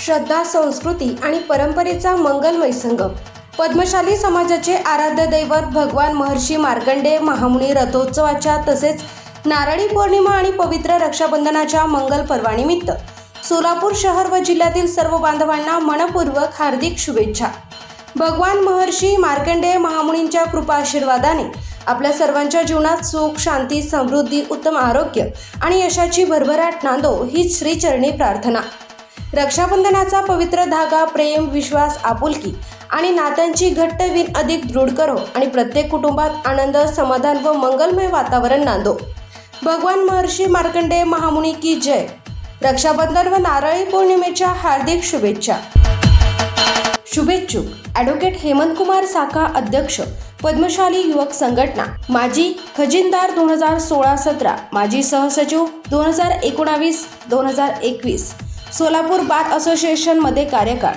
श्रद्धा, संस्कृती आणि परंपरेचा मंगलमय संगम. पद्मशाली समाजाचे आराध्य दैवत भगवान महर्षी मार्कंडेय महामुनी रथोत्सवाच्या तसेच नारळी पौर्णिमा आणि पवित्र रक्षाबंधनाच्या मंगल पर्वानिमित्त सोलापूर शहर व जिल्ह्यातील सर्व बांधवांना मनपूर्वक हार्दिक शुभेच्छा. भगवान महर्षी मार्कंडेय महामुनींच्या कृपा आशीर्वादाने आपल्या सर्वांच्या जीवनात सुख, शांती, समृद्धी, उत्तम आरोग्य आणि यशाची भरभराट नांदो हीच श्रीचरणी प्रार्थना. रक्षाबंधनाचा पवित्र धागा प्रेम, विश्वास, आपुलकी आणि नात्यांची घट्ट विण अधिक दृढ करो आणि प्रत्येक कुटुंबात आनंद, समाधान व मंगलमय वातावरण नांदो. भगवान महर्षी मार्कंडेय महामुनी की जय. रक्षाबंधन व नारळी पौर्णिमेच्या हार्दिक शुभेच्छा. शुभेच्छुक ॲडव्होकेट हेमंतकुमार साका, अध्यक्ष पद्मशाली युवक संघटना, माजी खजिनदार 2016-17, माजी सहसचिव 2019-2021, सोलापूर बार असोसिएशन मध्ये कार्यकाळ.